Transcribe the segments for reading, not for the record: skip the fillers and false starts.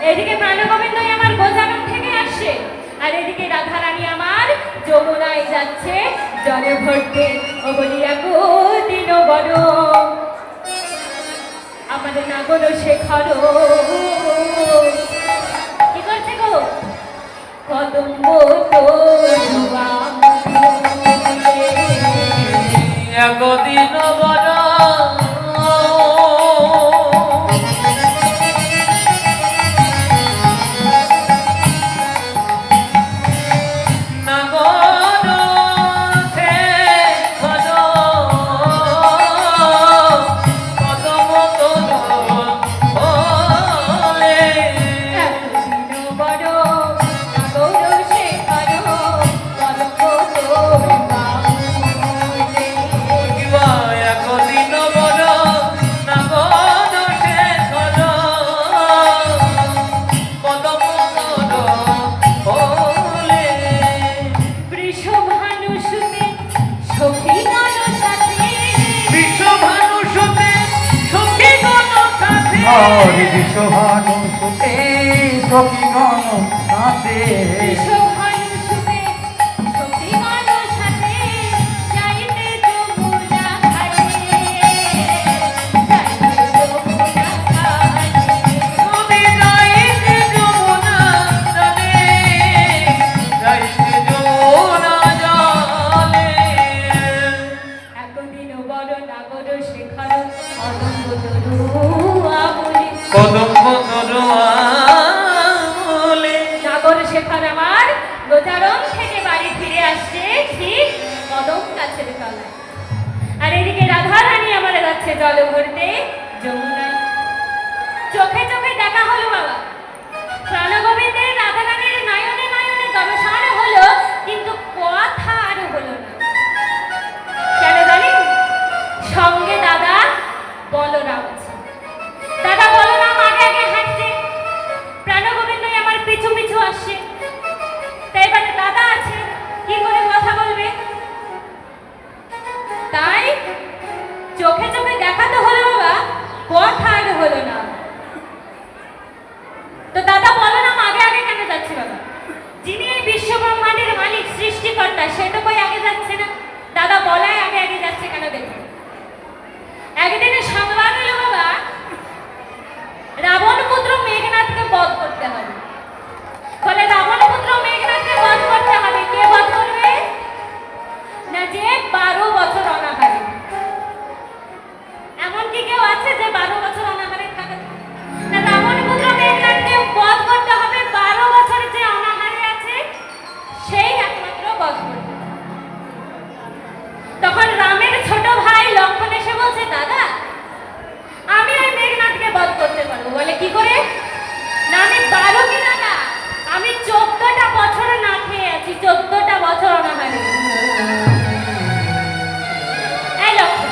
এদিকে প্রাণগোবিন্দই আমার গোজানন থেকে আসছে, আর এদিকে রাধারানী আমার যমুনায় যাচ্ছে জলে ভরতে। ও বলিয়া গো দিন বড় আমাদের নাগর শেখর কি করছে গো? কদম্ব একদিন বড় হরি বিশ্বভানু সুতে সখীগণ সাথে কদম্ব তরুয়ালে নাগর শেখর আমার গোজারণ থেকে বাড়ি ফিরে আসছে ঠিক কদম গাছের তলায়, আর এদিকে রাধারানী আমার যাচ্ছে জল ভরতে যমুনায়। চোখে চোখে দেখা হলো বাবা, প্রাণগোবিন্দের রাধারানীর নয়নে নয়নে দর্শন হলো, কিন্তু কথা আর হলো না। কেন জানেন? সঙ্গে দাদা বলরাম আছে। দাদা বলরাম আগে আগে হাঁটছে, প্রাণগোবিন্দই আমার পিছু পিছু আসছে। তাই এবারে দাদা আছে, কি করে কথা বলবে? তাই চোখে চোখে দেখা তো হলো বাবা, কথা আর হলো না। তো দাদা বলরাম আগে আগে কেন যাচ্ছে বাবা? যিনি এই বিশ্ব ব্রহ্মাণ্ডের মালিক সৃষ্টিকর্তা, সে তো কই আগে যাচ্ছে না? দাদা বলায় আগে আগে যাচ্ছে কেন দেখুন। একদিনে সংবাদ এলো বাবা, রাবণ পুত্র মেঘনাথকে বধ করতে হবে। বলে রাবণ পুত্র মেঘনাথকে বধ করতে হবে। কে বধ করবে? না যে 12 বছর অনাহারে। এমন কি কেউ আছে যে 12 বছর অনাহারে থাকে? না, রাবণ পুত্র মেঘনাথকে বধ করতে হবে। 12 বছর যে অনাহারে আছে সেই একমাত্র বধ করবে। তখন রামের ছোট ভাই লক্ষ্মণ এসে বলছে, দাদা আমি ওই মেঘনাথকে বধ করতে পারবো। বলে কি করে? না আমি 12 কি দাদা, আমি 14টা বছর না খেয়ে আছি, 14টা বছর অনাহারে। এই লক্ষ্মণ,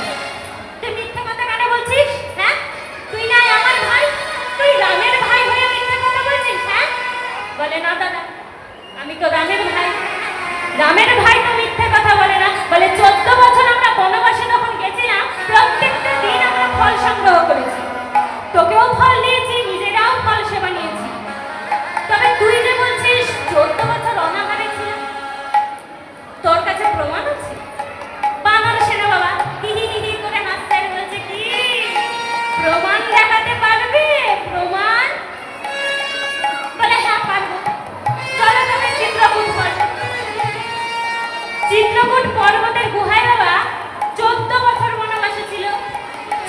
তুই মিথ্যা কথা কেন বলছিস? হ্যাঁ, তুই না আমার ভাই, তুই রামের ভাই হয়ে মিথ্যা কথা বলছিস? হ্যাঁ। বলে না দাদা, আমি তো রামের ভাই। রামের ভাই তো মিথ্যা কথা বলে না। বলে 14 বছর আমরা বনবাসে যখন গেছিলাম, প্রত্যেকটা দিন আমরা ফল সংগ্রহ করেছি, তোকেও ফল দিয়েছি, নিজেরাও ফল সেবা নিয়েছি। তবে তুই যে বলছিস 14 বছর অনাহারে ছিল, তোর কাছে প্রমাণ আছে? বানর সেনা বাবা হি হি হি করে হাসছে আর বলছে, কি প্রমাণ দেখাতে পারবে? প্রমাণ? বলে হ্যাঁ পারবো, চলো তবে চিত্রকূট পর্বত। চিত্রকূট পর্বতের গুহায় বাবা 14 বছর বনবাসে ছিল।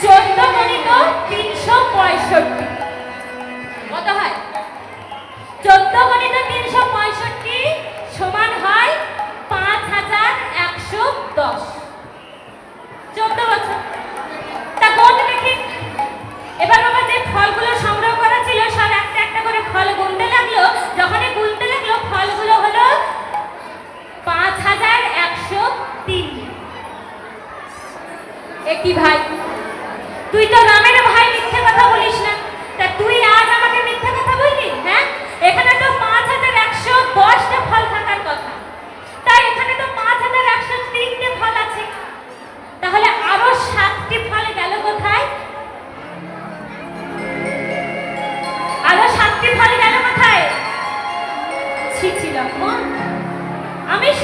14 গণিত 365 কত হয়? 14 গণিত 365 সমান হয় 5110। 14 বছর। তা গোট দেখি। এবার বাবা যে ফলগুলো সংগ্রহ করা ছিল সব একটা একটা করে ফল গুনতে লাগলো। যখনই গুনতে লাগলো ফলগুলো হলো 5103। একই ভাই, তুই তো রামের ভাই, মিথ্যে কথা বলিস না।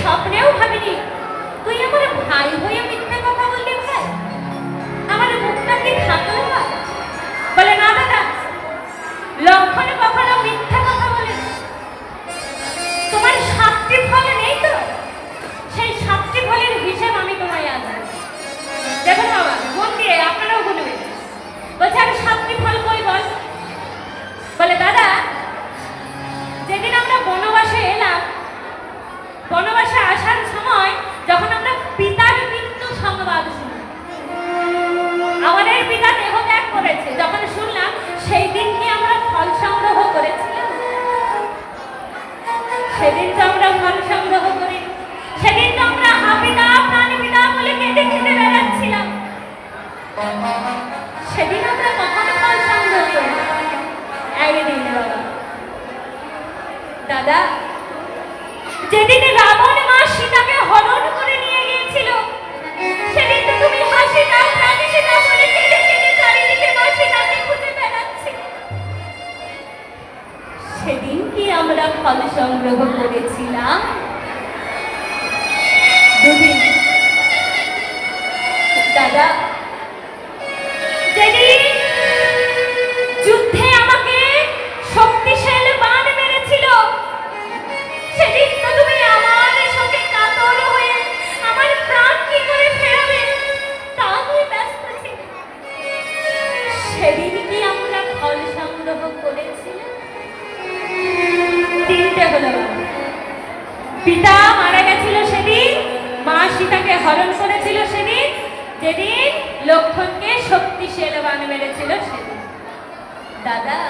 স্বপ্নেও ভাবিনি তুই আমার ভাই হয়ে মিথ্যা কথা বললি ভাই। আমার মুখটা কি থাকলো না? বলে না দাদা, লক্ষণে কখনো মিথ্যা কথা বলে না। তোমার 7টি ফল নেই তো, সেই 7টি ফলের হিসেব আমি তোমায় আজ দেব। দেখুন বাবা, মন দিয়ে আপনারাও গুনবেন। বলছে আমি 7টি ফল কই বল? বলে দাদা, যেদিন আমরা বনবাসে এলাম, বনবাসে আসার সময় যখন আমরা পিতার মৃত্যু সংবাদ শুনি, আমাদের পিতা দেহ ত্যাগ করেছে, যখন শুনলাম সেই দিন কি আমরা ফল সংগ্রহ করেছিলাম? সেদিন তো আমরা ফল সংগ্রহ করি, সেদিন তো আমরা হাপিতা প্রাণ পিতা বলে কেঁদে কেঁদে বেড়াচ্ছিলাম। সেদিন আমরা কখনো ফল সংগ্রহ করি একদিন বাবা। দাদা, যেদিন রাবণ মা সীতাকে হরণ করে নিয়ে গিয়েছিল, সেদিন তো তুমি হাসিতা প্রাণ সীতা বলে কেঁদে কেঁদে চারিদিকে মা সীতাকে খুঁজে বেড়াচ্ছিলে। সেদিন কি আমরা ফল সংগ্রহ করেছিলাম? দুদিন। দাদা, যেদিন যুদ্ধে আমাকে শক্তিশালী বাণ মেরেছিল, সেদিন তো তুমি আমার সঙ্গে কাতর হয়ে আমার প্রাণ কি করে ফেরাবে তা নিয়ে ব্যস্ত ছিলে। সেদিন কি আমরা ফল সংগ্রহ করেছিলাম? 3টে হলো বাবা। পিতা মারা গেছিল সেদিন, মা সীতাকে হরণ করেছিল সেদিন, যেদিন লক্ষণকে শক্তিশালী বাণ মেরেছিল সেদিন। দাদা,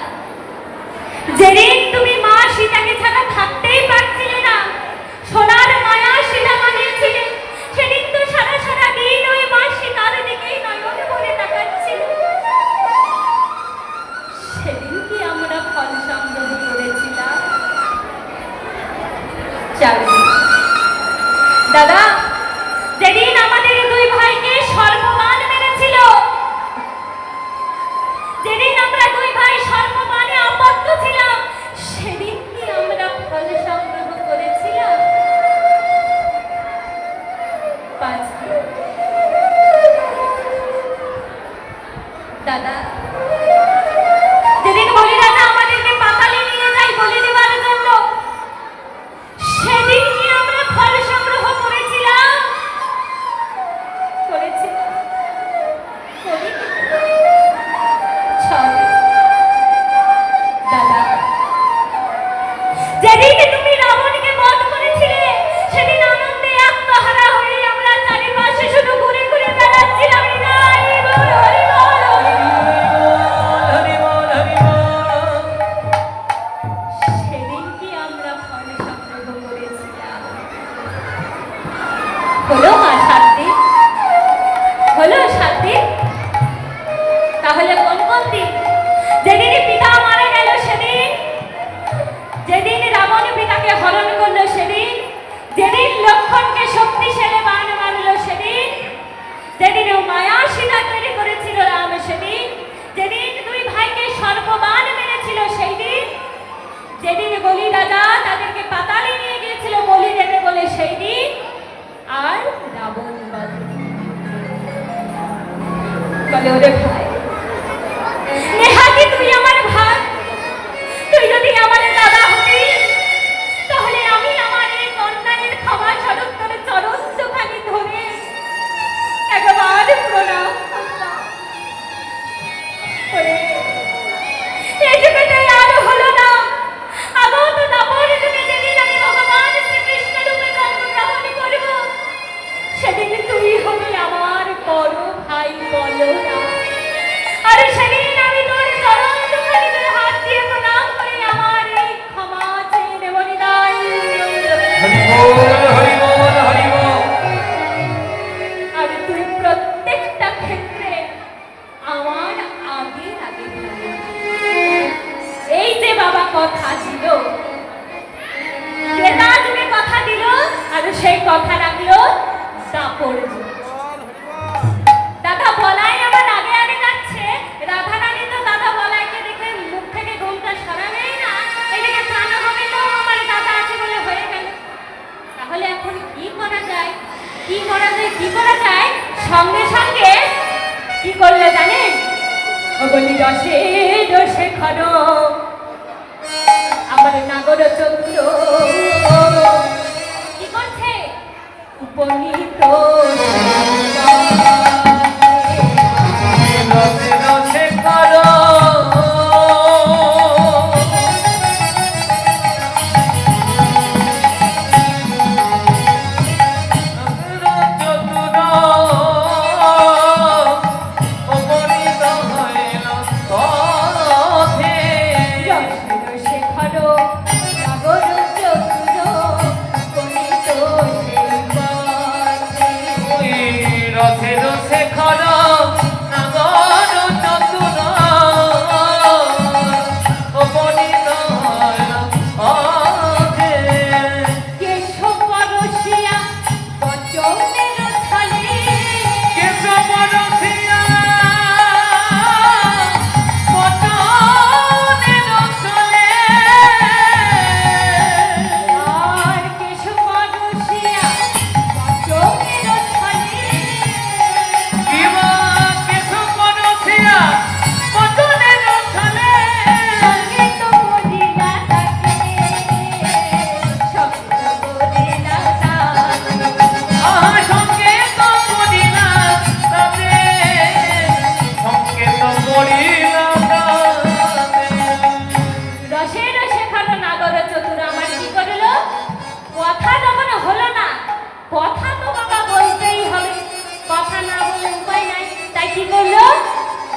যেদিন তুমি মা সীতাকে ছাড়া থাকতেই পারছিলে না, সোনার মায়া সীতা বানিয়েছিলে, সেদিন তো সারা সারা দিন ওই মা সীতার দিকেই নয়ন ভরে তাকাচ্ছিল। সেদিন কি আমরা ফল সংগ্রহ করেছিলাম? 4 দিন। দাদা, যেদিন আমাদের 2 ভাইকে সর্পবাণ মেরেছিল, যেদিন আমরা 2 ভাই সর্পবাণে আবদ্ধ ছিলাম, সেদিন কি আমরা ফল সংগ্রহ করেছিলাম? 5 দিন। দাদা, যেদিন বলি রাজা আমাদেরকে পাতালে নিয়ে যায় বলি দেওয়ার জন্য, সেদিন কি আমরা ফল সংগ্রহ করেছিলাম? করেছিলাম। করিনি। 6 দিন। দাদা, যেদিন তুমি রাবণকে বধ করেছিলে, সেদিন আনন্দে আত্মহারা হয়ে আমরা চারিপাশে শুধু ঘুরে ঘুরে বেড়াচ্ছিলাম। হরি বল, হরি বল, হরি বল। হরি বল, হরি বল। সেদিন কি আমরা ফল সংগ্রহ করেছিলাম? হলো মা 7 দিন? হলো 7 দিন? তাহলে কোন কোন দিন? যেদিন পিতা মারা গেল সেদিন, যেদিন রাবণ পিতাকে হরণ করলো সেদিন, যেদিন লক্ষণকে শক্তিশালী বাণ মারলো সেদিন, যেদিন মায়া সীতা তৈরি করেছিল রাম সেদিন, যেদিন 2 ভাইকে সর্পবাণ মেরেছিল সেই দিন, যেদিন বলি রাজা তাদেরকে পাতালে নিয়ে গিয়েছিল বলি দেবে বলে সেই দিন, আর রাবণ বধ। বলে ওরে ভাই, নেহাতি তুই আমার ভাই, তুই যদি আমার দাদা হতি, তাহলে আমি আমার এই অন্যায়ের ক্ষমা স্বরূপ তোর চরণ দুখানি ধরে একবার প্রণাম করতাম। ওরে, এই যুগেতে আর হলো না, আগত দাপর যুগে যেদিন আমি ভগবান শ্রীকৃষ্ণ রূপে জন্মগ্রহণ করব, সেদিন তুই হবি আমার বড় ভাই বলরাম। আর সেদিন আমি তোর চরণ দুখানিতে হাত দিয়ে প্রণাম করে আমার এই ক্ষমা চেয়ে নেব নিদায়। হরি বল, হরি বল, হরি বল। আর তুই প্রত্যেকটা ক্ষেত্রে আমার আগে আগে থাকবি। এই যে বাবা কথা ছিল, ত্রেতা যুগে কথা দিল, আর সেই কথা রাখলো দাপর যুগে। দাদা বলাই আমার আগে আগে যাচ্ছে, রাধা রানী তো দাদা বলাইকে দেখে মুখ থেকে ঘুমটা সরাবেই না, এদিকে প্রাণ হবে তো আমার দাদা আছে বলে হয়ে গেল। তাহলে এখন বলি রসে রসে খর আমার নাগর চতুর কি করছে উপনীত রসে রসে করো রসে খর নাগর চতুর উপনীত সেই পথে। রসে রসে খর নাগর চতুর উপনীত পথে। কেশব রসিয়া বচনের ছলে কেশব রসিয়া বচনের ছলে। আর কেশব রসিয়া বচনের ছলে কিবা কেশব রসিয়া বচনের ছলে। সঙ্গে তো করিলা তাকে সঙ্গে তো করিলা তাকে সংকেত করিলা তাতে সংকেত করিলা তাতে। রসে রসে খালো নাগর চতুর আমার কি করলো কথা যখন হলো না কথা তো বাবা বলতেই হবে কথা না বলে উপায় নাই তাই কি করলো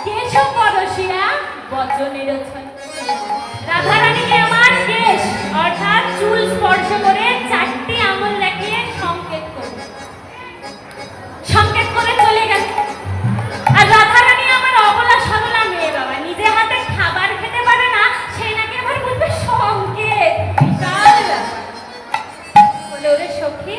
কেশব পরশিয়া বচনের ছলে রাধারানীকে আমার কেশ অর্থাৎ চুল স্পর্শ করে চারটি আঙুল দেখিয়ে সংকেত করে চলে গেল আর রাধারানী আমার অবলা সরলা মেয়ে বাবা নিজে হাতে খাবার খেতে পারে না সেই নাকি আবার বলবে সংকেত বিশাল ব্যাপার। বলে ওরে সখী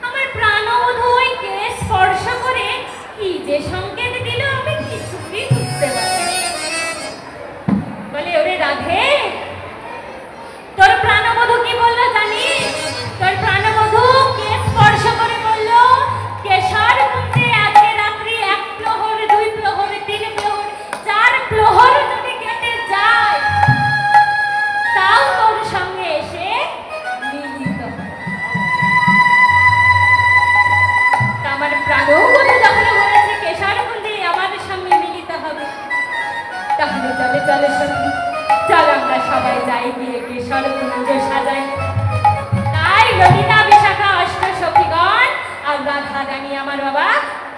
আমার প্রাণবধূ ওই কেশ স্পর্শ করে কি যে সংকেত দিল আমি কিছুই বুঝতে পারি না। বলে ওরে রাধে তোর প্রাণবধূ কি বললো জানিস তোর প্রাণবধূ কেশ স্পর্শ করে বলল কেশর কুঞ্জে আজকে রাত্রি 1 প্রহর 2 প্রহর 3 প্রহর 4 প্রহর যদি কেটে যায় তাও তোর সঙ্গে এসে মিলিত হবে। তা আমার প্রাণবধূ যখন বলেছে কেশর কুঞ্জে আমার সঙ্গে মিলিত হবে তাহলে চলে চলে সত্যি চল আমরা সবাই যাই গিয়ে কেশর কুঞ্জ সাজাই। তাই ললিতা বিশাখা অষ্ট সখীগণ আর রাধা রানী আমার বাবা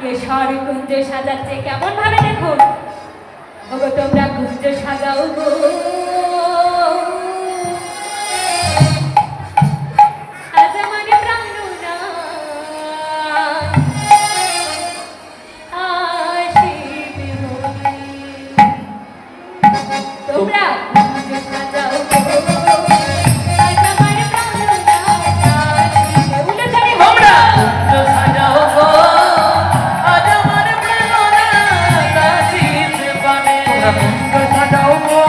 কেশর কুঞ্জ সাজাচ্ছে কেমন ভাবে দেখুন ওগো তোমরা কুঞ্জ সাজাও গো আজ আমার প্রাণনাথ আসিবে বলে। তোমরা কুঞ্জ সাজাও গো আজ আমার প্রাণনাথ আসিবে। উল্টো ধরে তোমরা কুঞ্জ সাজাও গো আজ আমার প্রাণনাথ আসিতে পারে। কুঞ্জ সাজাও গো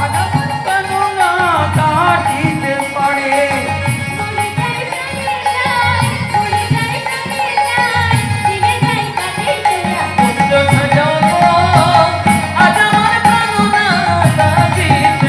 আজ আমার প্রাণনাথ আসিতে পারে। বলে যাই প্রাণে যাই বলে যাই প্রাণে যাই দিলে যাই কাছে যাই কুঞ্জ সাজাও গো আজ আমার প্রাণনাথ আসিতে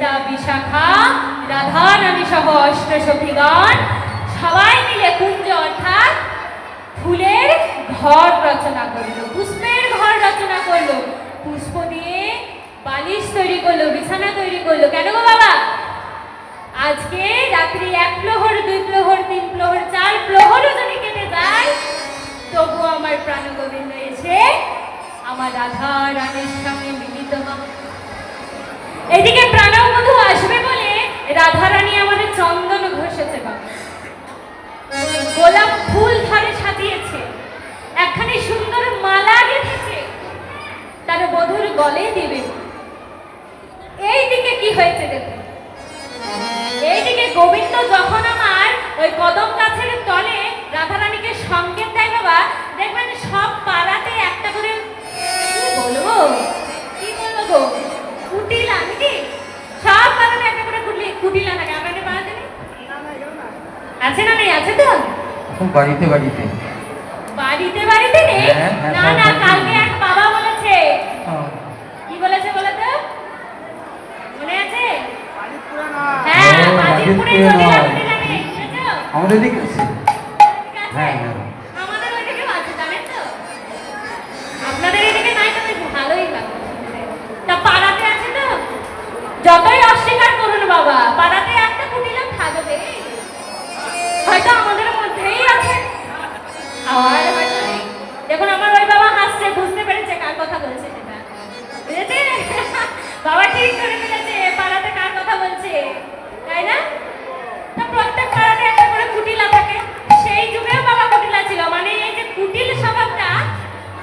ললিতা, বিশাখা, রাধা রানী সহ অষ্টসখীগণ সবাই মিলে কুঞ্জ অর্থাৎ ফুলের ঘর রচনা করলো, পুষ্পের ঘর রচনা করলো, পুষ্প দিয়ে বালিশ তৈরি করলো, বিছানা তৈরি করলো। কেন গো বাবা? আজকে রাত্রি 1 প্রহর, 2 প্রহর, 3 প্রহর, 4 প্রহরও যদি কেটে যায়, তবু আমার প্রাণ গোবিন্দ এসে আমার রাধা রানীর সঙ্গে মিলিত হবে। এদিকে প্রাণবধূ আসবে বলে রাধা রানী আমাদের চন্দন ঘষেছে বাবা, গোলাপ ফুল ধরে সাজিয়েছে, একখানি সুন্দর মালা গেঁথেছে, তার বধূর গলে দিবে। এইদিকে কি হয়েছে দেখুন, এইদিকে গোবিন্দ যখন আমার ওই কদম গাছের তলে রাধা রানীকে সংকেত দেয় বাবা, দেখবেন সব পাড়াতে একটা করে কি বলবো গো, কুটিলা নাকি, সব পাড়াতে একটা করে কুটিলা থাকে। আপনাদের পাড়াতে নেই? আছে না? নেই? আছে তো বাড়িতে বাড়িতে বাড়িতে বাড়িতে নেই? হ্যাঁ, হ্যাঁ, না সব না, বাড়িতে। কালকে এক বাবা বলেছে। হ্যাঁ। কি বলেছে বলে তো? মনে আছে? হ্যাঁ, ও, বাজিতপুরে বাজিতপুরে চটিলা নয়। কুটিলা নেই, বুঝেছো? আমাদের দিকে আছে। ঠিক আছে? হ্যাঁ, হ্যাঁ। আমাদের ওইদিকেও আছে, জানেন তো? আপনাদের এদিকে নাই তো বেশ ভালোই লাগে। তা পাড়াতে আছে তো? যতই অস্বীকার করুন বাবা, পাড়াতে একটা কুটিলা থাকবে, হয়তো আমাদের মধ্যেই আছে, আর হয়তো নেই। দেখুন আমার ওই বাবা হাসছে, বুঝতে পেরেছে কার কথা বলছে সেটা, বুঝেছে? বাবা ঠিক করে ফেলেছে পাড়াতে কার কথা বলছে, তাই না? তা প্রত্যেক পাড়াতে একটা করে কুটিলা থাকে। সেই যুগেও বাবা কুটিলা ছিল, মানে এই যে কুটিল স্বভাবটা,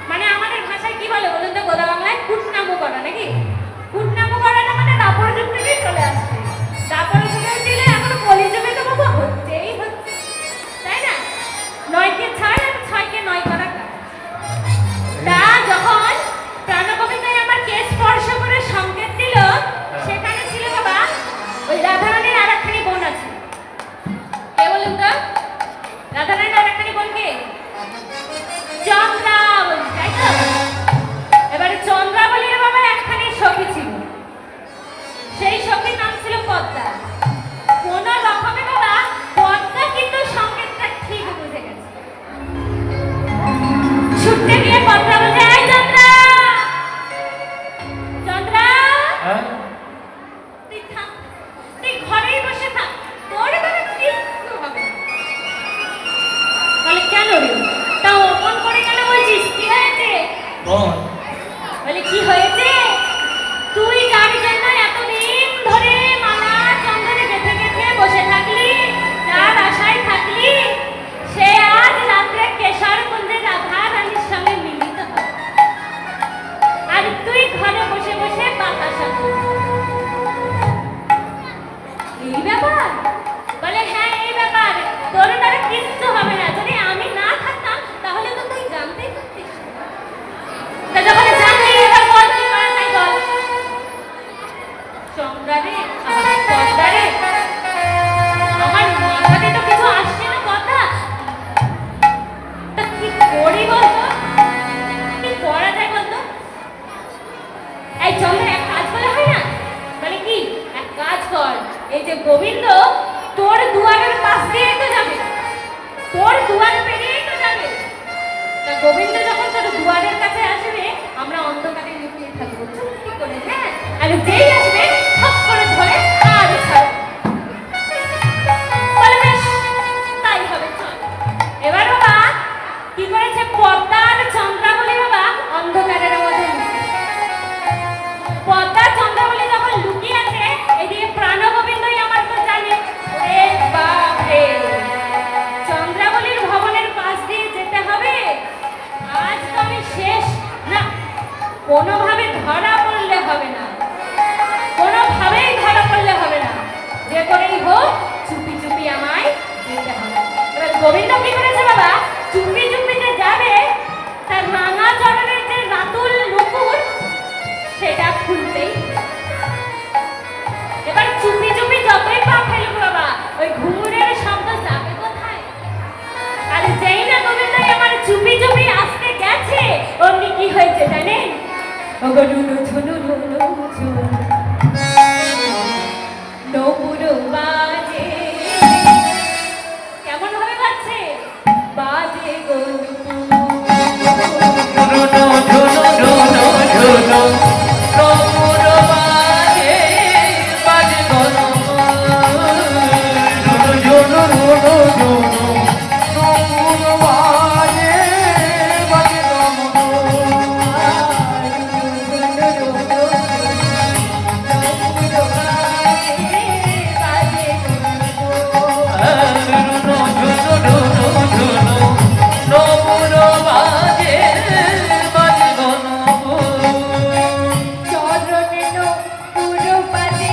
মানে আমাদের ভাষায় কি বলে বলুন তো গোদা বাংলায়? কুটনামু করা নাকি? কুটনামু করাটা মানে দাপর যুগ থেকেই চলে আসছে। দাপর যুগেও ছিল, এখন কলি যুগে তো বাবা হচ্ছেই হচ্ছে, তাই না? 9কে 6 আর 6কে 9 করা কাজ। তা যখন প্রাণগোবিন্দ আমার কেশ স্পর্শ করে সংকেত দিল, সেখানে ছিল বাবা ওই রাধারানীর আর একখানি বোন আছে। কে বলুন তো? রাধারানীর আর একখানি বোন কে? চন্দ্রাবলী, তাই তো? এবারে চন্দ্রাবলীর বাবা একখানি সখী ছিল, সেই সখীর নাম ছিল পদ্মা। কোন রকমে বাবা পদ্মা কিন্তু সংকেতটা ঠিক বুঝে গেছে, ছুটতে গিয়ে পদ্মা বলছে, এই চন্দ্রা, চন্দ্রা, হ্যাঁ? তুই থাক, তুই ঘরেই বসে থাক, তোর কোনো কিচ্ছু হবে না। বলে কেন রে? তা অপন করে কেন বলছিস? কি হয়েছে? বোন, বলে কি হয়েছে? তুই যার জন্য এতদিন ধরে মালা চন্দনে গেঁথে গেঁথে বসে থাকলি, যার আশায় থাকলি, সে আজ রাত্রে কেশর কুঞ্জে রাধা রানীর সঙ্গে মিলিত হবে, আর তুই ঘরে বসে বসে বাতাসা করবি। এই ব্যাপার? বলে হ্যাঁ এই ব্যাপার, তোর দ্বারা কিচ্ছু হবে না, যদি আমি না থাকতাম তাহলে তো তুই জানতেই পারতিস। তা যখন জানলি এবার বল কি করা যায় বল। চন্দ্রারে, পদ্মারে, আমার মাথাতে তো কিছু আসছে না কথা, তা কি করি বলতো? কি করা যায় বলতো? এই চন্দ্র এক কাজ করলে হয় না? বলে কি? এক কাজ কর, এই যে গোবিন্দ তোর দুয়ারের পাশ দিয়েই তো যাবে, তোর দুয়ার পেরিয়েই তো যাবে। তা গোবিন্দ যখন তোর দুয়ারের কাছে আসবে, আমরা অন্ধকারে লুকিয়ে থাকবো চুপটি করে, হ্যাঁ? আর যেই আসবে ঠক করে ধরে আর ছাড়ো। বলে বেশ, তাই হবে, চল। এবার বাবা কি করেছে? পদ্মা আর চন্দ্রাবলী বাবা অন্ধকারের মধ্যে পদ্মা চন্দ্রাবলী যখন লুকিয়ে আছে, এদিকে প্রাণগোবিন্দই আমার তো জানে, এ বাপ রে, চন্দ্রাবলীর ভবনের পাশ দিয়ে যেতে হবে, আজ তো আমি শেষ না, কোনোভাবে ধরা পড়লে হবে না, কোনোভাবেই ধরা পড়লে হবে না, যে করেই হোক চুপি চুপি আমায় যেতে হবে। এবার গোবিন্দ কি করেছে বাবা? চুপি চুপি যে যাবে, তার রাঙা চরণের যে রাতুল নুপুর, সেটা খুলতেই। এবার চুপি চুপি যতই পা ফেলবো বাবা, ওই ঘুঙুরের শব্দ যাবে কোথায়? আর যেই না গোবিন্দ আমার চুপি চুপি আসতে গেছে, অমনি কি হয়েছে জানেন? ওগো লুলু ঝুলু লুলু ঝুলু, নূপুর বাজে। কেমন ভাবে বাজছে? বাজে গো চরণে নূপুর বাজে,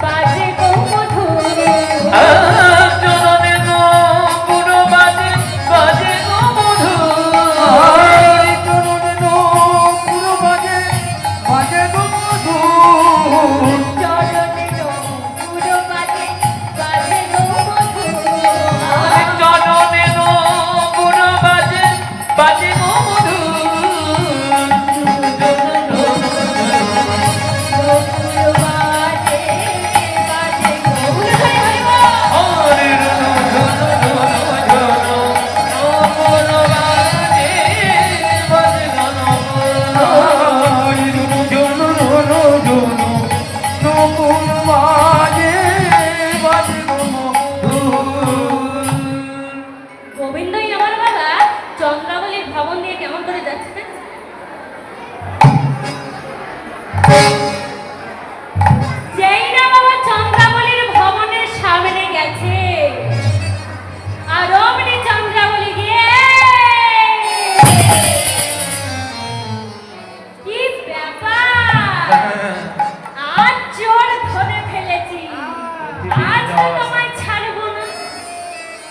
বাজে গো মধুর। চরণে নূপুর বাজে, বাজে গো মধুর। নূপুর বাজে, বাজে গো গোবিন্দই আমার বাবা চন্দ্রাবলীর ভবন দিয়ে কেমন করে যাচ্ছে না? যেই না বাবা চন্দ্রাবলীর ভবনের সামনে গেছে, আর অমনি চন্দ্রাবলী গিয়ে কি ব্যাপার, আজ চোর ধরে ফেলেছি, আজ তো তোমায় ছাড়বো না।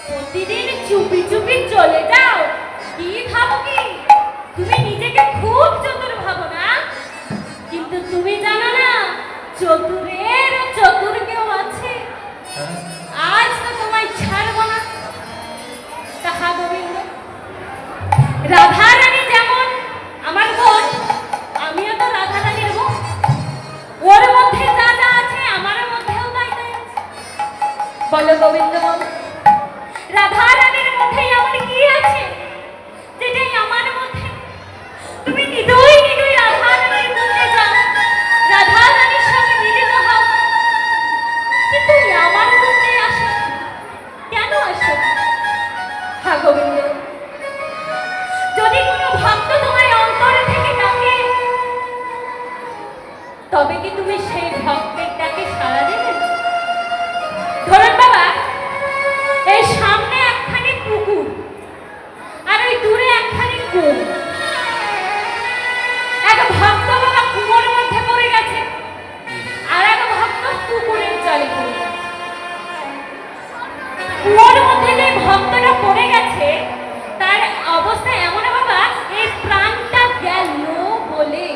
প্রতিদিন চুপি চুপি চলে যাও, কি ভাবো কি তুমি নিজেকে খুব চতুর ভাবো না? কিন্তু তুমি জানো না চতুরের চতুর কেউ আছে। আজ তো তোমায় ছাড়বো না। তাহা গোবিন্দ, রাধা রানী যেমন আমার বোন, আমিও তো রাধা রানীর বোন। ওর মধ্যে যা যা আছে আমার মধ্যেও তাই তাই আছে। বলো গোবিন্দ বলো, রাধা রানীর মধ্যে এমন কি আছে যেটাই আমার মধ্যে? তুমি নিদুই নিদুই রাধা রানীর মধ্যে যাও, রাধা রানীর সঙ্গে মিলিত হও, কিন্তু আমার মধ্যে আসো কেন? আসো হা গোবিন্দ, যদি কোনো ভক্ত তোমায় অন্তরে থেকে ডাকে, তবে কি তুমি সেই ভক্তের ডাকে সাড়া দেবে? ধরুন বাবা, এই সামনে একখানি পুকুর আর ওই দূরে একখানি কুয়ো। এক ভক্ত বাবা কুয়োর মধ্যে পড়ে গেছে, আর এক ভক্ত পুকুরের জলে পড়ে গেছে। কুয়োর মধ্যে যে ভক্তটা পড়ে গেছে তার অবস্থা এমন বাবা, এই প্রাণটা গেল বলে।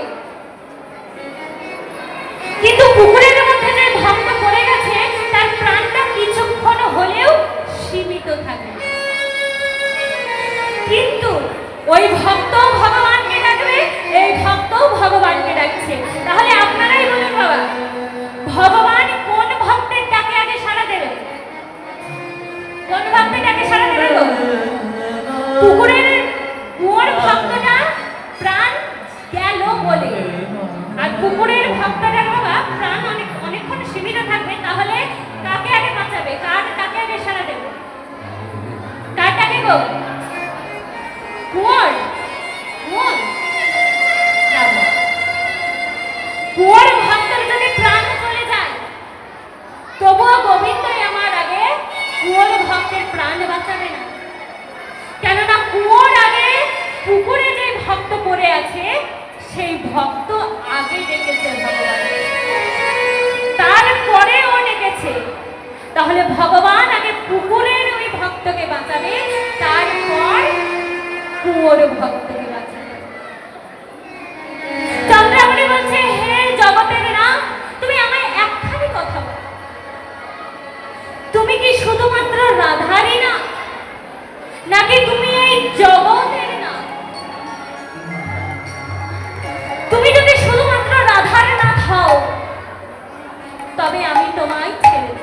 কিন্তু পুকুরের মধ্যে যে ভক্ত পড়ে গেছে তার প্রাণটা কিছুক্ষণ হলেও সীমিত থাকে। কিন্তু ওই ভক্ত ভগবানকে ডাকবে, এই ভক্ত ভগবানকে ডাকছে। তাহলে আপনারাই বলুন বাবা, ভগবান কোন ভক্তের ডাকে আগে সাড়া দেবে? কোন ভক্তের ডাকে সাড়া দেবে গো? পুকুরের কুয়োর ভক্তটা প্রাণ গেল বলে, আর পুকুরের ভক্তটা বাবা প্রাণ অনেকক্ষণ সীমিত থাকবে। তাহলে কাকে আগে বাঁচাবে? কাকে আগে সাড়া দেবে? কার ডাকে গো? কুয়োর কুয়োর কুয়োর ভক্তের যদি প্রাণ চলে যায়, তবুও গোবিন্দই আমার আগে কুয়োর ভক্তের প্রাণ বাঁচাবে না। কেননা কুয়োর আগে পুকুরে যে ভক্ত পড়ে আছে সেই ভক্ত আগে ডেকেছে ভগবান, তারপরে ও ডেকেছে। তাহলে ভগবান আগে পুকুরের ওই ভক্তকে বাঁচাবে, তারপর কুয়োর ভক্তকে বাঁচাবে। চন্দ্রাবলী বলছে, হে জগতের নাথ, তুমি আমায় একখানি কথা বলো, তুমি কি শুধুমাত্র রাধারই না, নাকি তুমি এই জগতের না? তুমি যদি শুধুমাত্র রাধার নাথ হও, তবে আমি তোমায় ছেড়ে দেব।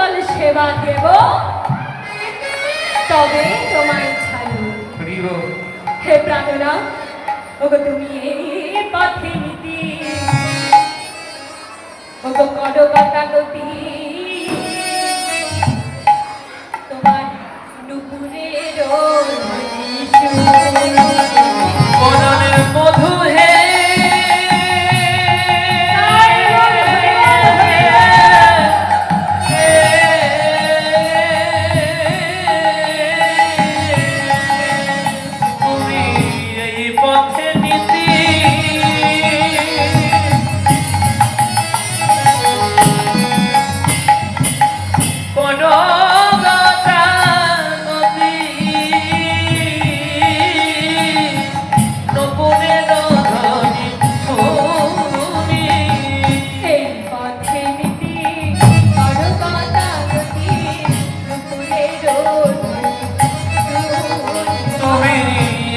যুগল সেবা দেব তবে তোমায় ছাড়ব। হরি বল। হে প্রাণনা, ওগো তুমি এই পথে নীতি, ওগো কডকাটা গতি, তোমার নুপুরের বদনের মধু হে তুমি এই পথে নীতি কনকতা নদী নপুরের ধ্বনি শুনি এই পথে নীতি, কডকাটা গতি, নুপুরের তুমি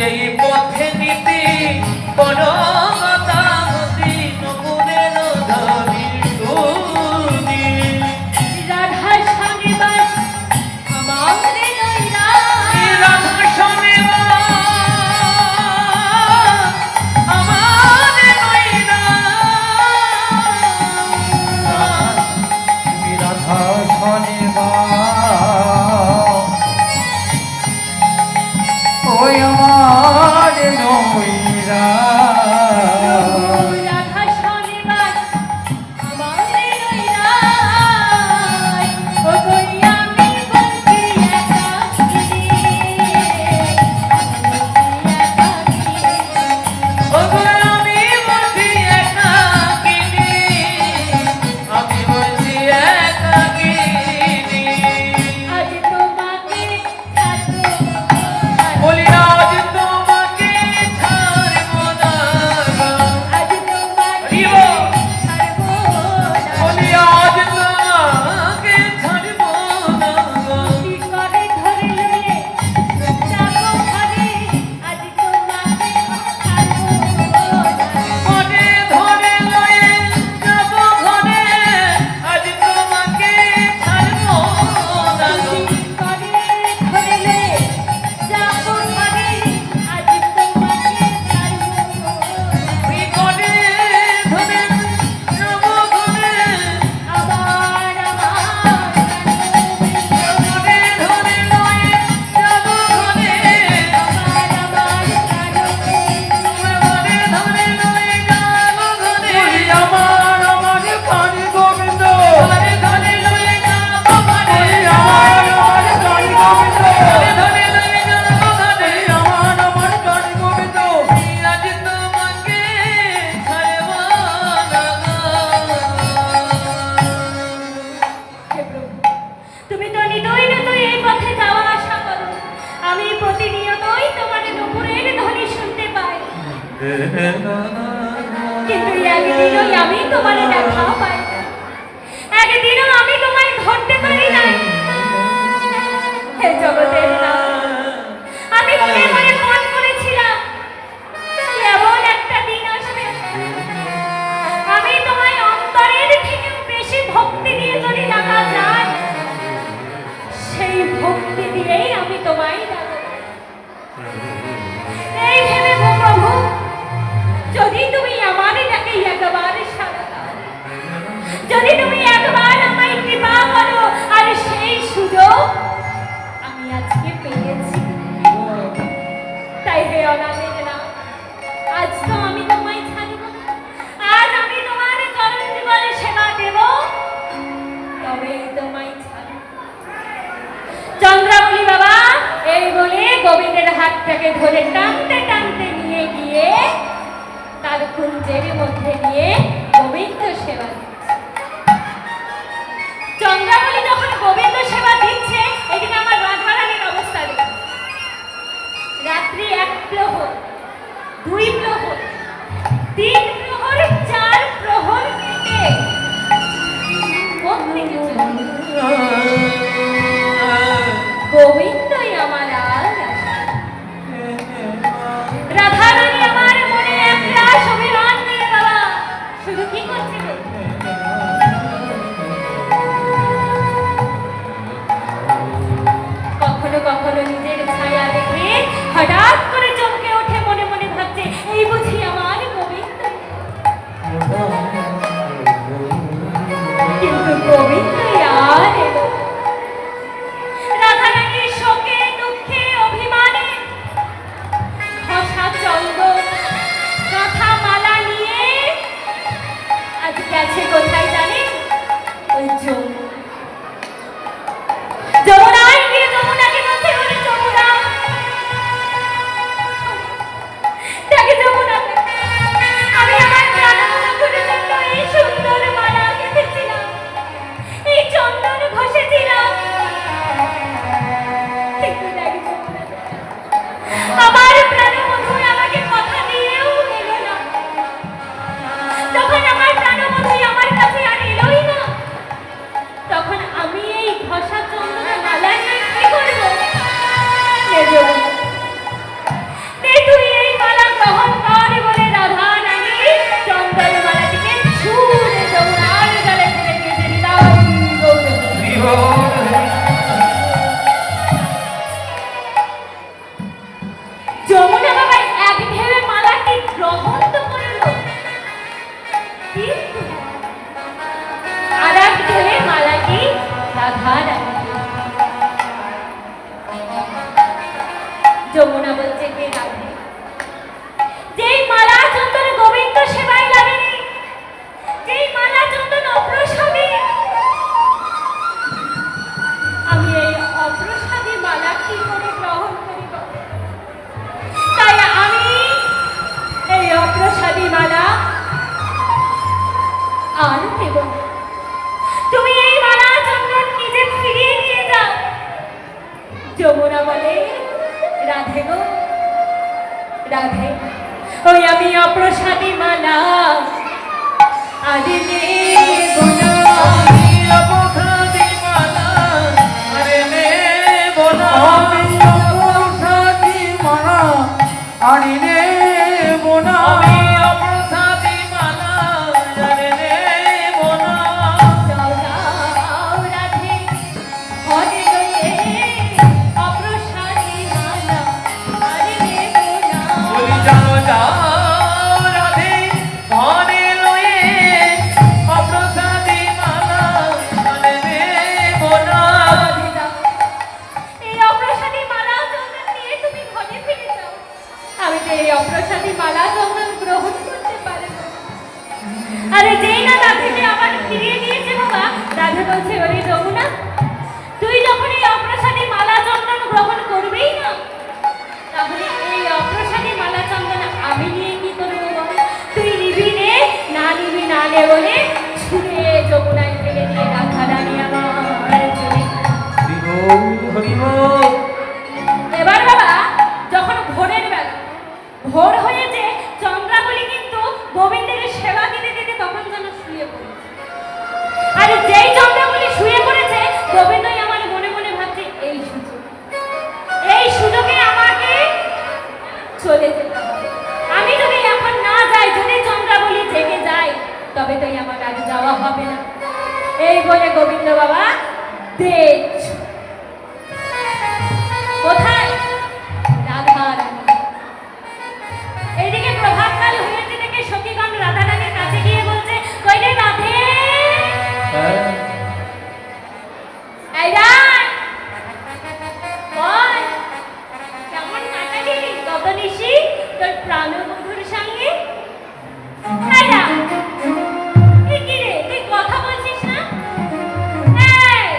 এই পথে নীতি কনকতা নদী নপুরের ধ্বনি শুনি রাধা স্বামী বাস আমার নৈরা, রাধা শোনেবা আমার নইনা তুমি রাধা শনিবা ওই আমার নইরা রাধা স্বামী বাস আমার নৈরা, ও কই আমি বলছি একাকিনী, ওগো আমি বলছি একাকিনী আমি বলছি একাকিনী আজ তোমাকে ছাড়বো না, বলি আজ তোমাকে ছাড়বো না আজ তোমাকে হরিব। ছাড়বো না, বলি আজ তোমাকে ছাড়বো না কি করে ধরলে যাবো ঘরে, আজ তোমাকে ছাড়বো না, মনে ধরে লয়ে যাব ঘরে আজ তোমাকে ছাড়বো না কি করে ধরলে যাবো ঘরে, আজ তোমাকে ছাড়বো না, তুই করে ধরে যাব ঘরে আবার মনে ধরে লয়ে যাব ঘরে মনে ধরে লয়ে যাব ঘরে ওই আমার আমার প্রাণ গোবিন্দ ধরে ধরে লয়ে যাব ঘরে ওই আমার আমার প্রাণ গোবিন্দ ধরে ধরে লয়ে যাব ঘরে ওই আমার আমার প্রাণ গোবিন্দ আজ তোমাকে ছাড়বো না হে প্রভু, তুমি তো নিতই নিতই এই পথে যাওয়া আসা করো, আমি প্রতিনিয়তই তোমার নুপুরের ধ্বনি শুনতে পাই, কিন্তু একদিনও আমি তোমার দেখা পাই না, একদিনও আমি তোমায় ধরতে পারি না। হে জগতের নাথ, আমি মনে মনে মন করেছিলাম এমন একটা দিন আসবে আমি তোমায় অন্তরের থেকেও বেশি ভক্তি দিয়ে যদি ডাকা যায়, সেই ভক্তি দিয়েই আমি তোমায় ডাকব। এই ভেবে গো প্রভু, যদি তুমি আমার ডাকে একবার সাড়া দাও, যদি তুমি একবার আমায় কৃপা করো, আর সেই সুযোগ আমি আজকে পেয়েছি, তাই হে অনাথের নাথ, আজ তো আমি তোমায় ছাড়ব না, আজ আমি তোমার চরণ যুগলে সেবা দেব, তবে তোমায় ছাড়ব। চন্দ্রাবলী বাবা এই বলে গোবিন্দের হাতটাকে ধরে টানতে টানতে নিয়ে গিয়ে তার কুঞ্জের মধ্যে নিয়ে গোবিন্দ সেবা দিচ্ছে। চন্দ্রাবলী যখন গোবিন্দ সেবা দিচ্ছে, এদিকে আমার রাজবাড়ানির অবস্থা দেখো। রাত্রি 1 প্রহর, 2 প্রহর, 3 প্রহর, 4 প্রহর কেটে কোত্থেকে চলে? গোবিন্দই আমার আর আসে। রাধারানী আমার মনে একরাশ অভিমান নিয়ে বাবা শুধু কি করছে গো? গোবিন্দই আর এলো না। রাধারানীর শোকে দুঃখে অভিমানে ঘষা চন্দন কাঁথা মালা নিয়ে আজ গেছে কোথায় জানেন? ওই যমুনায় গিয়ে যমুনাকে বলছে, ওরে যমুনা, দেখে যমুনা, আমি আমার প্রাণবন্ধুর জন্য এই সুন্দর মালা গেঁথেছিলাম, এই চন্দন ঘষেছিলাম, কিন্তু দেখে যমুনা, আমার প্রাণবন্ধু আমাকে কথা দিয়েও গেল না। তখন আমার প্রাণবন্ধু আমার কাছে আর এলোই না, তখন আমি এই ঘষা চন্দনের মালা নিয়ে কি করবো? নে যমুনা, নে তুই এই মালা গ্রহণ কর বলে রাধা রানী চন্দন মালাটিকে ছুঁড়ে যমুনার জলে ফেলে দিয়েছে। হৃদয় গৌরব। হরি বল যমুনা বাবা এক ঢেলে মালাটি গ্রহণ তো করলো, কিন্তু আর এক ঢেলে মালাটি রাধা রানী। যমুনা বলছে, কে রাধে, যেই মালা চন্দন গোবিন্দ সেবায় লাগেনি, যেই মালা চন্দন অপ্রসাদে, আমি এই অপ্রসাদী মালা কি করে গ্রহণ করিব? তাই আমি এই অপ্রসাদী মালা আর দেব না। তুমি এই মালা চন্দন নিজে ফিরিয়ে নিয়ে যাও। যমুনা বলে, রাধে গো রাধে, ওই আমি অপ্রসাদী মালা আর দেব না। আমি অপরাধী মালা আরে নেব না। আমি অপরাধী মালা আনি নেব না। আমি অপরাধী মালা আরে নেব না। যাও যাও রাধে, হরে লয়ে অপ্রসাদী মালা আর দেব না। বলি যাও যাও রাধে ঘরে লয়ে অপ্রসাদী মালা আরে নেব না। রাধে যাও, এই অপ্রসাদী মালা চন্দন নিয়ে তুমি ঘরে ফিরে যাও। আমি যে এই অপ্রসাদী মালা চন্দন গ্রহণ করতে পারি না। আরে যেই না রাধেকে আবার ফিরিয়ে দিয়েছে বাবা, রাধে বলছে, ওরে যমুনা, তুই যখন এই অপ্রসাদী মালা চন্দন গ্রহণ করবেই না, তাহলে এই অপ্রসাদী মালা চন্দন আমি নিয়ে কি করবো বল? তুই নিবি নে, না নিবি না নে বলে ছুঁড়ে যমুনায় ফেলে দিয়ে রাধা রানী আমার চলে গেল। হরি বল হরি বল এবার বাবা যখন ভোরের বেলা, ভোর হয়েছে, চন্দ্রাবলী কিন্তু গোবিন্দের সেবা দিতে দিতে তখন যেন শুয়ে পড়েছে। আর যেই চন্দ্রাবলী শুয়ে পড়েছে, গোবিন্দই আমার মনে মনে ভাবছে, এই সুযোগে আমাকে চলে যেতে হবে। আমি যদি এখন না যাই, যদি চন্দ্রাবলী জেগে যায়, তবে তো আমার আর যাওয়া হবে না। এই বলে গোবিন্দ বাবা দেখ কোথায়? রাধা রানী। এইদিকে প্রভাতকাল হয়েছে দেখে সখীগণ রাধা রানীর কাছে গিয়ে বলছে, কই রে রাধে, এই রাত, বল কেমন কাটালি গত নিশি তোর প্রাণবন্ধুর সঙ্গে? এই রাত, এই কি রে, তুই কথা বলছিস না? এই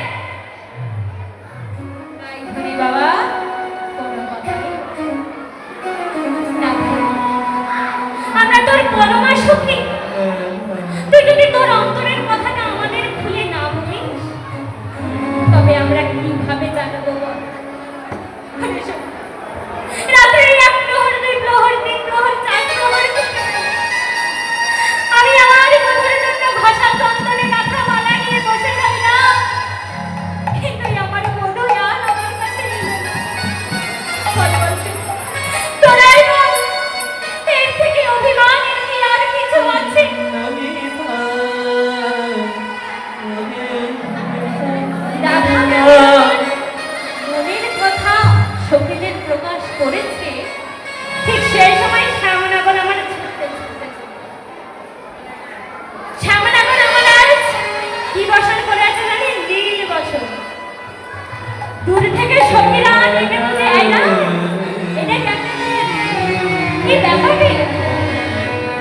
দূর থেকে সখীরা ডেকে বলছে, এই না, এটা কেমন? কি ব্যাপারটা?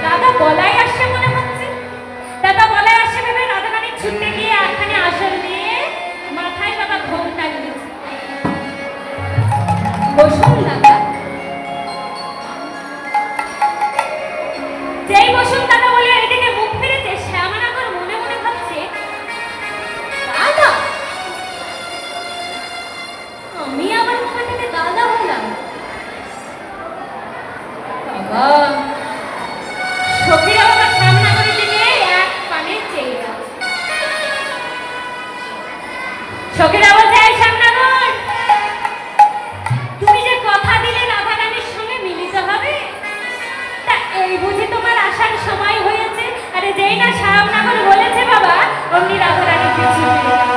দাদা বলাই আসছে মনে হচ্ছে। দাদা বলাই আসছে ভেবে রাধারানী ছুটতে গিয়ে একখানে আসন দিয়ে মাথায় বাবা ঘোমটা নিয়েছে। বসুন দাদা। যেই বসুন দাদা বলে এদিকে মুখ ফিরেছে, শ্যামানগর মনে মনে ভাবছে, দাদা, আমি আমার মুখে থেকে দাদা হলাম। বাবা, সখীরা বাবা শ্যামনগরের দিকে এক পানে চেয়ে আছে। সখীরা বলছে, এই শ্যামনগর, তুমি যে কথা দিলে রাধারানীর সঙ্গে মিলিত হবে, তা এই বুঝি তোমার আসার সময় হয়েছে? আরে যেই না শ্যামনগর বলেছে বাবা, অমনি রাধারানী পিছু ফিরে গেল।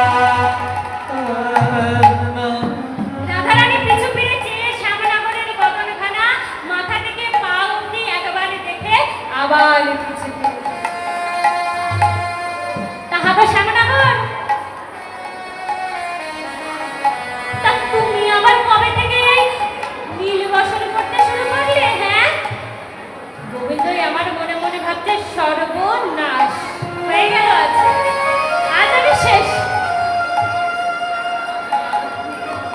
রাধারানী পিছু ফিরে চেয়ে শ্যামনগরের গগনখানা মাথা থেকে পা অবধি একবারে দেখে আবার পিছু ফিরে গেল। তাহা গো শ্যামনগর, তা তুমি আবার কবে থেকে এই নীল বসন করতে শুরু করলে? হ্যাঁ, গোবিন্দই আমার মনে মনে ভাবছে, সর্বনাশ হয়ে গেল, আজ আমি শেষ।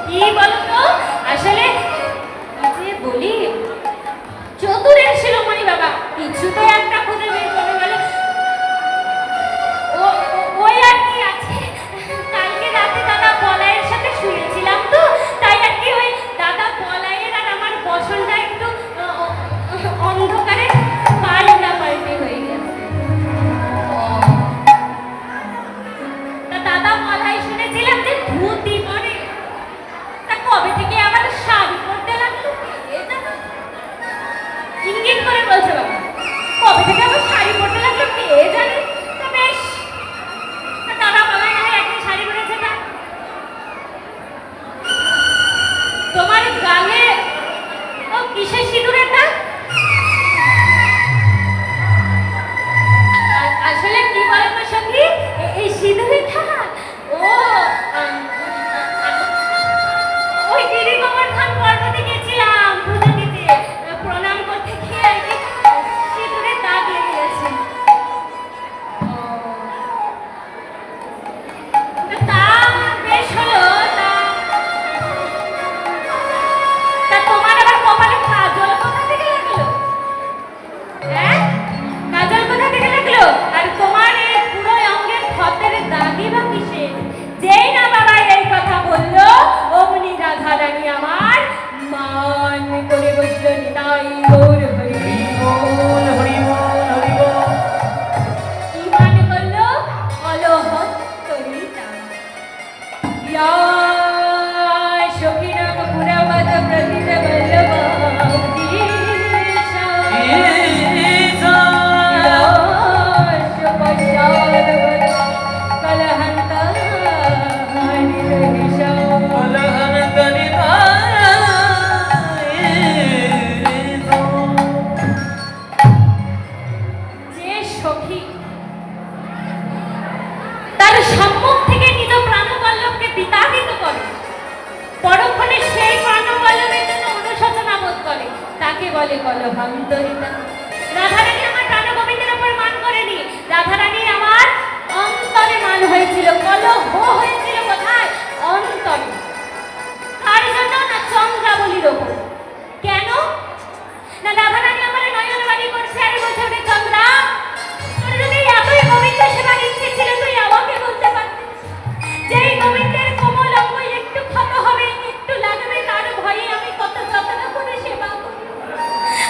কি বলতো, আসলে যে বলি, চতুরের শিরোমণি বাবা কিছুতে একটা খুঁজে বের করে গেল। ওই আর কি আছে, কালকে রাতে দাদা বলাইয়ের সাথে শুয়েছিলাম তো, তাই আর কি ওই দাদা বলাইয়ের আর আমার বসনটা একটু অন্ধকারে পাল্টাপাল্টি হয়ে গেছে। তা দাদা বলাই শুনেছিলাম যে ধুতি পরে, তা কবে থেকে আবার শাড়ি পরতে লাগলো কে জানে? ইঙ্গিত করে বলছে বাবা, কবে থেকে আবার শাড়ি পরতে লাগলো কে জানে? তা বেশ, তা দাদা বলাই না হয় একদিন শাড়ি পরেছে না? তোমার গালে ও কিসের সিঁদুরের দাগ? আসলে কি বলে তো সখী, এই সিঁদুরের দাগ ও ওই দিদি গোবর্ধন পর্বতে গেছিলাম পুজো দিতে, প্রণাম করতে গিয়ে আর কি সিঁদুরের দাগ লেগে গেছে। তা বেশ হলো। তা তোমার আবার কপালে কাজল কোথা থেকে লাগলো? হ্যাঁ, কাজল কোথা থেকে লাগলো? আর তোমার এই পুরো অঙ্গের ক্ষতের দাগই বা কিসের? যেই না বাবা এই কথা বললো, অমনি রাধারানী আমার মান করে বসলো, নিতাই গৌর হরি হরিবোল হরিবোল হরিবোল। কি মান করলো? অলহন্তরিতা। ইয়া সখীনাম পুরাবত প্রতিত বল্লভ জীশা। ঈশা। কলহন্ত হরিষা। কলহন তনিতা ঈশা। যে সখী তার সম্মুখ থেকে নিজ প্রাণবল্লভকে বিতাড়িত করে, পরক্ষণে সেই প্রাণবল্লভের জন্য অনুশোচনা বোধ করে, তাকে বলে কলহান্তরিতা। রাধারানী আমার প্রাণ গোবিন্দের উপর মান করেনি, রাধারানী আমার অন্তরে মান হয়েছিল, কলহ হয়েছিল কোথায়? অন্তরে। কার জন্য? না চন্দ্রাবলীর ওপর। কেন? না রাধারানী আমার নয়নবাণী করছে আর বলছে, ওরে চন্দ্রা, তোর যদি এতই গোবিন্দ সেবার ইচ্ছে ছিল, তুই আমাকে বলতে পারতিস। যেই গোবিন্দের কোমল অঙ্গ একটু ক্ষত হবে, একটু লাগবে, তার ভয়ে আমি কত যত্ন করে সেবা করি,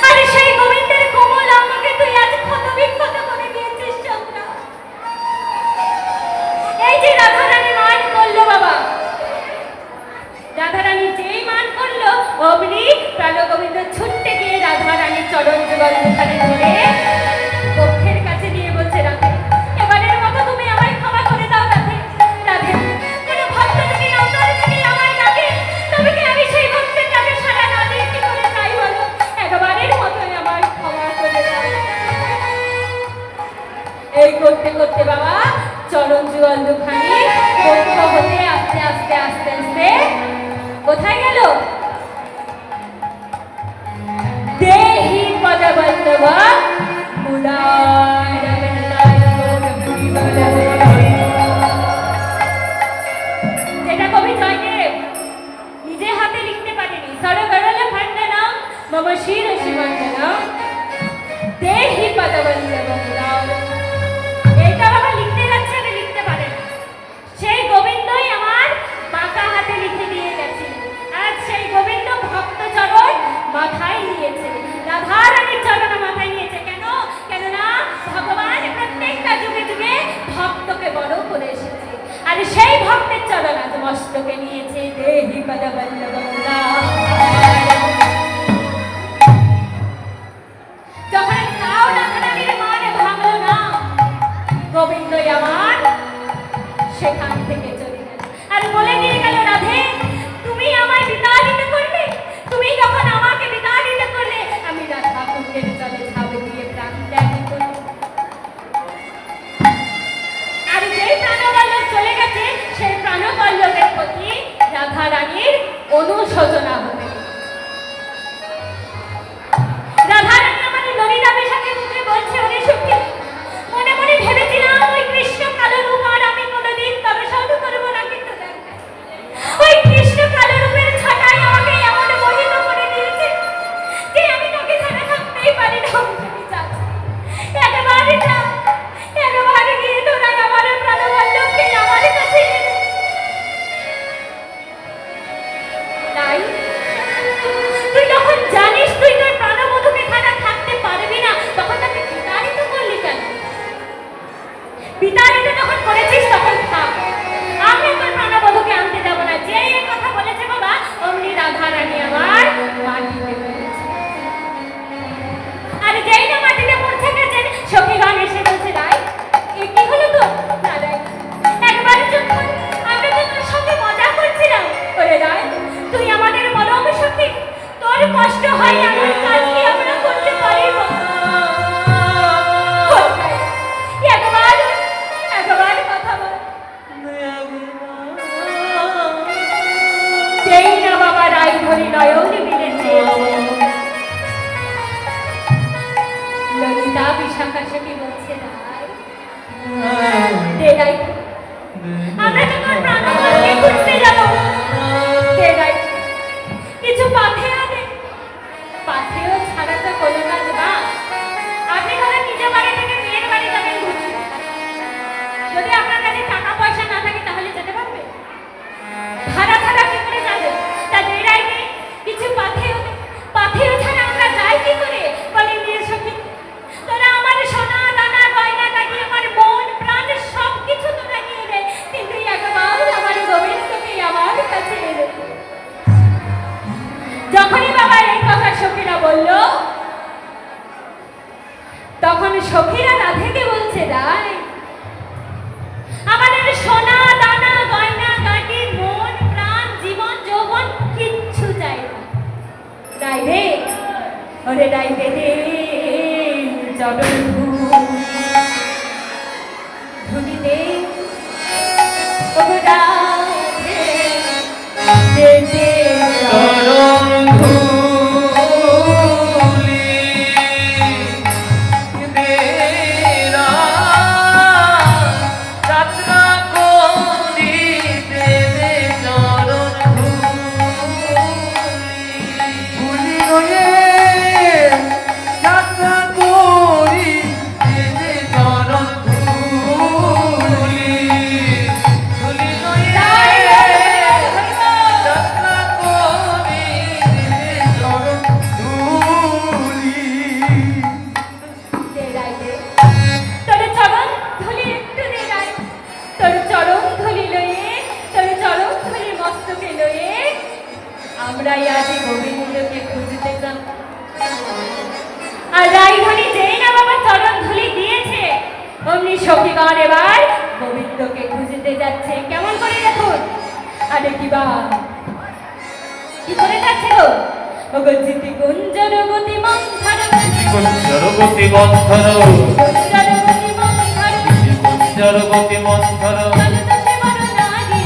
আর সেই গোবিন্দের কোমল অঙ্গকে তুই আজ ক্ষত বিক্ষত করে দিয়েছিস চন্দ্রা। এই যে রাধারানী মান করলো বাবা, রাধারানী যেই মান করলো, অমনি প্রাণ গোবিন্দ ছুটতে গিয়ে রাধারানীর চরণ যুগল মুখানে ধরে কক্ষের কাছে নিয়ে বলছে, রাধে, এবারের মতো তুমি আমায় ক্ষমা করে দাও রাধে। রাধে, কোন ভক্ত যদি অন্তর থেকে আমায় ডাকে, তবে কি আমি সেই ভক্তের ডাকে সাড়া না দিয়ে কি করে যাই বলো? একেবারের মতোই আমায় ক্ষমা করে দাও। এই করতে করতে বাবা চরণ যুগল দুখানি কক্ষ হতে আস্তে আস্তে আস্তে আস্তে আর সেই ভক্তের চরণ আজ মস্তকে নিয়েছে দেহি পদবল্লভা। যখন তাও রাধারানীর মান ভাঙলো না, গোবিন্দই আমার সেখান থেকে চলে গেল আর বলে দিয়ে গেল, রাধে তুমি আমায় বিতাড়িত করলে, তুমি যখন আমাকে বিতাড়িত করলে আমি রাধা কুণ্ডের জলে ঝাঁপ দিয়ে প্রাণ ত্যাগ করলাম। আর যেই প্রাণবল্লভ চলে গেছে সেই প্রাণবল্লভের প্রতি রাধা রানীর অনুশোচনা হবে। রাধা রানী আমার ললিতার সাথে মুখে বলছে, ওরে সখী মনে মনে ভেবেছিলাম ওই কৃষ্ণ কালো রূপ আর আমি কোনোদিন দর্শন করবো না, কিন্তু দেখ ওই কৃষ্ণ কালো রূপের ছাটাই আমাকে এমন মোহিত করে দিয়েছে যে আমি তাকে ছাড়া থাকতেই পারি না। আমি চাচ্ছি একেবারে যা, একেবারে গিয়ে তোরা আমার প্রাণবল্লভকে আমার কাছে এনে দে। তাই তুই যখন জানিস তুই তোর প্রাণবধূকে ছাড়া থাকতে পারবি না, তখন তাকে বিতাড়িত করলি কেন? বিতাড়িত যখন করেছিস তখন থাক, আমি তোর প্রাণবধূকে আনতে যাব না। যে এই কথা বলেছে বাবা, অমনি রাধা রানী আমার মাটিতে পড়েছে। আর যেই না মাটিতে পড়ছে গেছেন, সখীগণ এসে বলছে, রাই এ কি হলো তো? না রাই, একবারের জন্য আমরা তো তোর সঙ্গে মজা করছিলাম। ওরে রাই তুই আমাদের পরম সখী, তোর কষ্ট হয় এমন কাজ কি আমরা করতে পারি? একবার কথা বল। যেই না বাবা রাই ধরি নয়ন মিলেছে, ললিতা বিশাখা সখী বলছে, রাই দে রাই, আমরা তো তোর প্রাণবল্লভকে খুঁজতে যাব। দে রাই কিছু পাথেয় দে। পাথেয় ছাড়া তো কোনো কাজ না। আপনি ধরো নিজের বাড়ি থেকে মেয়ের বাড়ি যাবেন ঘুরতে, যদি আপনার কাছে টাকা পয়সা না থাকে তাহলে যেতে পারবে? ভাড়া ছাড়া কি করে যাবে? তা দে রাই দে কিছু পাথেয় দে। পাথেয় ছাড়া আমরা যাই কি করে? বলে নিয়ে সখী তোরা আমার সোনা দানা গয়না গাড়ি আমার মন প্রাণ সব কিছু তোরা নিয়ে নে, কিন্তু একবার আমার গোবিন্দকে আমার কাছে এনে দে। যখনই বাবা এই কথা সখীরা বলল, তখন সখীরা রাধেকে বলছে, রাই আমাদের সোনা দানা গয়না গাটি মন প্রাণ জীবন যৌবন কিচ্ছু চাই না। রাই রে, ওরে রাই দে রে চরণ ধুলি দে, ওগো রাধে দে দে চরণ ধুলি দেরা যাত্রা করিতে দে চরণ ধুলি ভুলি গয়ে যাত্রা করি দে চরণ ধুলি ধুলি লয়ে যাত্রা করি দে চরণ ধুলি। দে রাই দে তোর চরণ ধুলি একটু দে রাই, তোর চরণ ধুলি লয়ে, তোর চরণ ধুলি মস্তকে লয়ে আমরা আজ গোবিন্দকে খুঁজতে যাব। আর রাই ধনি যেই না বাবা চরণ ধুলি দিয়েছে, অমনি সখীগণ এবার গোবিন্দকে খুঁজতে যাচ্ছে। কেমন করে দেখুন, আরে কি বা কি করে যাচ্ছে গো? ওগো জিতি গুঞ্জন গতি মন্থর, কুঞ্জরগতি মন্থর গুঞ্জন গতি মন্থর, কুঞ্জরগতি মন্থর জলদশে বরনারী।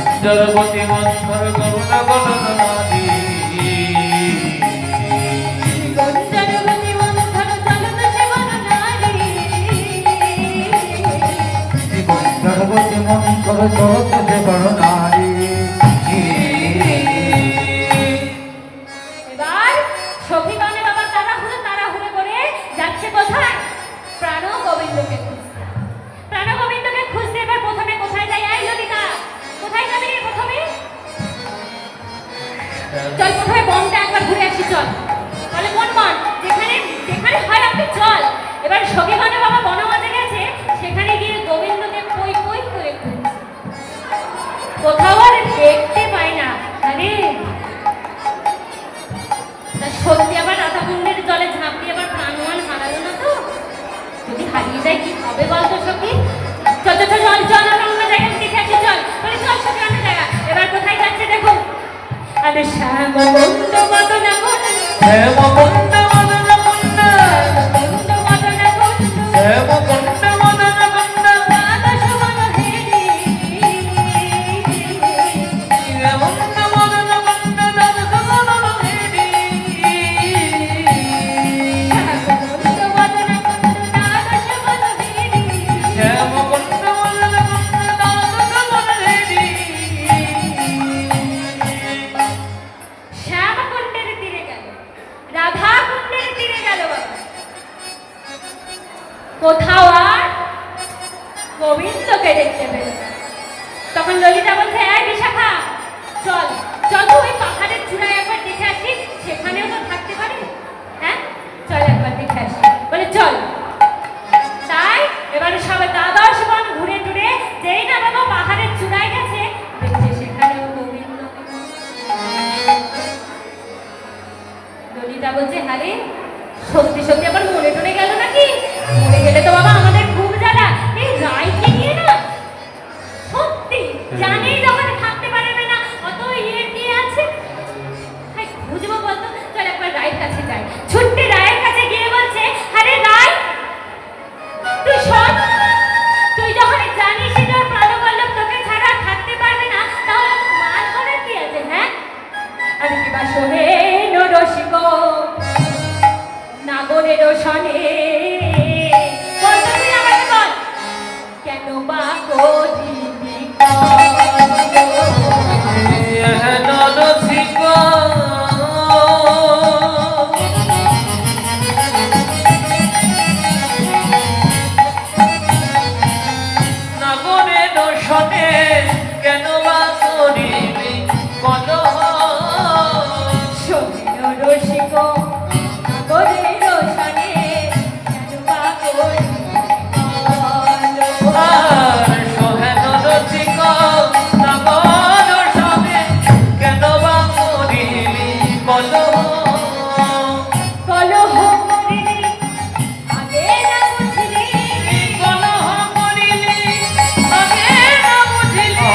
কুঞ্জরগতি মন্থর করুণা গণনাদি গুঞ্জন গতি মন্থর, জলদশে বরনারী। গর্ভবতী মন্ত্র চলতে বড় নারী। এবার সখীগণে বাবা তাড়াহুড়ো করে যাচ্ছে কোথায়? প্রাণ গোবিন্দকে খুঁজতে। প্রাণ গোবিন্দকে খুঁজতে এবার প্রথমে কোথায় যায়? এই ললিতা কোথায় যাবি রে প্রথমে? চল প্রথমে বনটা একবার ঘুরে আসি চল। তাহলে কোন বন? যেখানে যেখানে হয় আপনি চল। এবার সখীগণে বাবা বনমাঝে গেছে, সেখানে গিয়ে চল চল আমরা অন্য জায়গায় দেখে আসি চল বলে চল সত্যি অন্য জায়গা এবার কোথায় যাচ্ছে দেখো আরে শ্যাম বন্ধ বদন বন্ধ হেমকুণ্ড মদন কুণ্ড বন্ধ বদন বন্ধ হেমকুণ্ড মদন কুণ্ড দ্বাদশ বন হেরি হেমকুণ্ড মদন কুণ্ড দ্বাদশ বন হেরি বন্ধ বদন বন্ধ দ্বাদশ বন হেরি হেমকুণ্ড মদন কুণ্ড দ্বাদশ বন হেরি শ্যাম কুণ্ডের তীরে গেল রাধা কুণ্ডের তীরে গেল বাবা কোথাও আর গোবিন্দকে দেখতে পেল না। তখন ললিতা বলছে এই বিশাখা চল চল তো ওই পাহাড়ের চূড়ায় একবার দেখে আসি সেখানেও তো থাকতে পারে হ্যাঁ চল একবার দেখে আসি বলে চল তাই এবারে সবাই দ্বাদশ বন ঘুরে টুরে যেই না বাবা পাহাড়ের চূড়ায় গেছে দেখছে সেখানেও গোবিন্দ ললিতা বলছে আরে সত্যি সত্যি আবার মরে টরে গেল নাকি মরে গেলে তো বাবা আমাদের খুব জ্বালা এই রায়কে নিয়ে না সত্যি জানেই যখন থাকতে পারবে না অত ইয়ে কি আছে হাই খুঁজবো বলতো চল একবার রায়ের কাছে যাই ছুট্টি রায়ের কাছে গিয়ে বলছে আরে রায় তুই শোন তুই যখন জানিস যে তোর প্রাণবল্লভ তোকে ছাড়া আর থাকতে পারবে না তাহলে মান করার কি আছে হ্যাঁ আরে কি বা শোনে রসিক নাগরের সনে বল তো তুই আমাকে বল কেন বা করিবি হেন রসিক নাগরের সনে কেন বা করিবি কলহ শোনেন রসিক নাগরের সনে কেন বা করিবি আর সোহেন রসিক নাগর সনে কেন বা করিবি কলহ কলহ করিলি আগে না বুঝলি কলহ করিলি আগে না বুঝিলি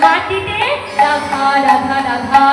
মাটিতে রাধা রাধা রাধা